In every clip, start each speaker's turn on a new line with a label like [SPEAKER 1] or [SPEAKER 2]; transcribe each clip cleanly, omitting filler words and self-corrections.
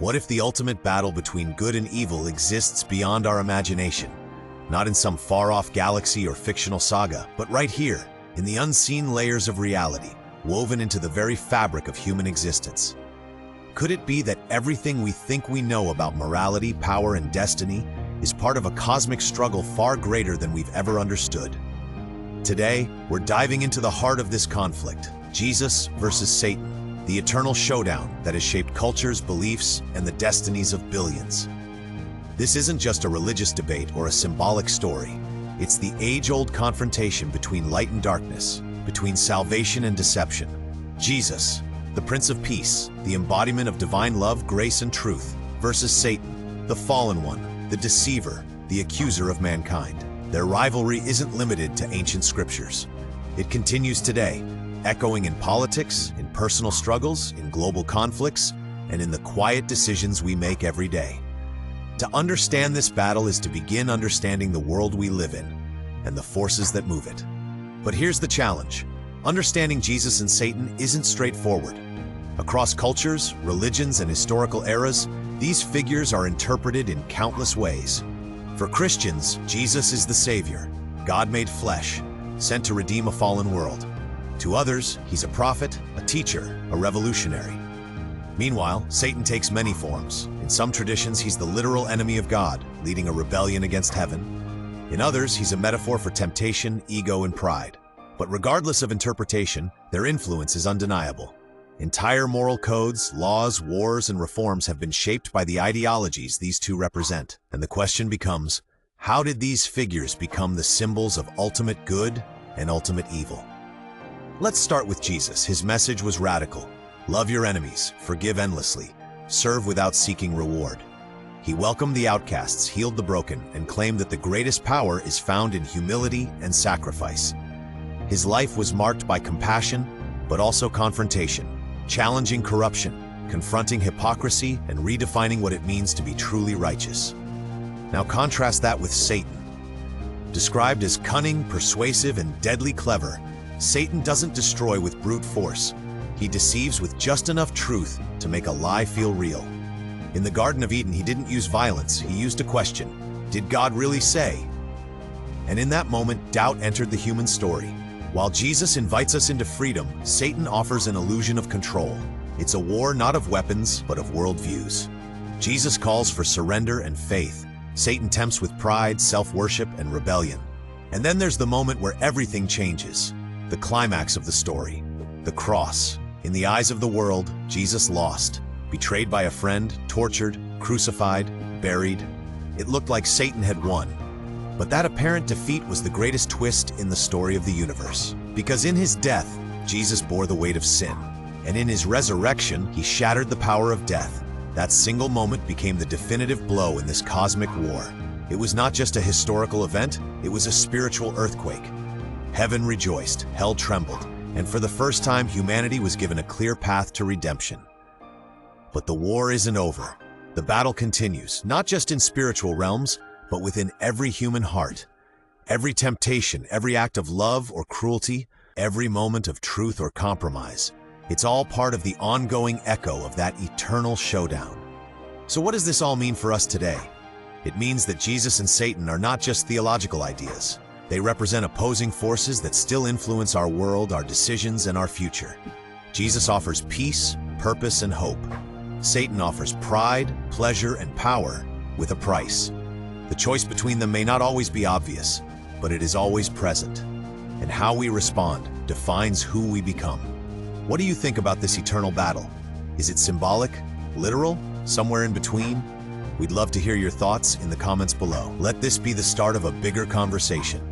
[SPEAKER 1] What if the ultimate battle between good and evil exists beyond our imagination? Not in some far-off galaxy or fictional saga, but right here, in the unseen layers of reality, woven into the very fabric of human existence. Could it be that everything we think we know about morality, power, and destiny is part of a cosmic struggle far greater than we've ever understood? Today, we're diving into the heart of this conflict, Jesus versus Satan, the eternal showdown that has shaped cultures, beliefs, and the destinies of billions. This isn't just a religious debate or a symbolic story. It's the age-old confrontation between light and darkness, between salvation and deception. Jesus, the Prince of Peace, the embodiment of divine love, grace, and truth, versus Satan, the fallen one, the deceiver, the accuser of mankind. Their rivalry isn't limited to ancient scriptures. It continues today, echoing in politics, in personal struggles, in global conflicts, and in the quiet decisions we make every day. To understand this battle is to begin understanding the world we live in and the forces that move it. But here's the challenge. Understanding Jesus and Satan isn't straightforward. Across cultures, religions, and historical eras, these figures are interpreted in countless ways. For Christians, Jesus is the Savior, God made flesh, sent to redeem a fallen world. To others, he's a prophet, a teacher, a revolutionary. Meanwhile, Satan takes many forms. In some traditions, he's the literal enemy of God, leading a rebellion against heaven. In others, he's a metaphor for temptation, ego, and pride. But regardless of interpretation, their influence is undeniable. Entire moral codes, laws, wars, and reforms have been shaped by the ideologies these two represent. And the question becomes, how did these figures become the symbols of ultimate good and ultimate evil? Let's start with Jesus. His message was radical. Love your enemies, forgive endlessly, serve without seeking reward. He welcomed the outcasts, healed the broken, and claimed that the greatest power is found in humility and sacrifice. His life was marked by compassion, but also confrontation, challenging corruption, confronting hypocrisy, and redefining what it means to be truly righteous. Now contrast that with Satan. Described as cunning, persuasive, and deadly clever, Satan doesn't destroy with brute force. He deceives with just enough truth to make a lie feel real. In the Garden of Eden, he didn't use violence, he used a question. Did God really say? And in that moment, doubt entered the human story. While Jesus invites us into freedom, Satan offers an illusion of control. It's a war not of weapons, but of worldviews. Jesus calls for surrender and faith. Satan tempts with pride, self-worship, and rebellion. And then there's the moment where everything changes. The climax of the story, the cross. In the eyes of the world, Jesus lost, betrayed by a friend, tortured, crucified, buried. It looked like Satan had won. But that apparent defeat was the greatest twist in the story of the universe. Because in his death, Jesus bore the weight of sin. And in his resurrection, he shattered the power of death. That single moment became the definitive blow in this cosmic war. It was not just a historical event, it was a spiritual earthquake. Heaven rejoiced, hell trembled, and for the first time, humanity was given a clear path to redemption. But the war isn't over. The battle continues, not just in spiritual realms, but within every human heart. Every temptation, every act of love or cruelty, every moment of truth or compromise. It's all part of the ongoing echo of that eternal showdown. So what does this all mean for us today? It means that Jesus and Satan are not just theological ideas. They represent opposing forces that still influence our world, our decisions, and our future. Jesus offers peace, purpose, and hope. Satan offers pride, pleasure, and power with a price. The choice between them may not always be obvious, but it is always present. And how we respond defines who we become. What do you think about this eternal battle? Is it symbolic, literal, somewhere in between? We'd love to hear your thoughts in the comments below. Let this be the start of a bigger conversation.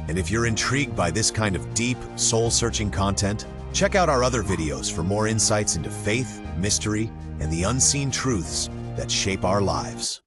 [SPEAKER 1] And if you're intrigued by this kind of deep, soul-searching content, check out our other videos for more insights into faith, mystery, and the unseen truths that shape our lives.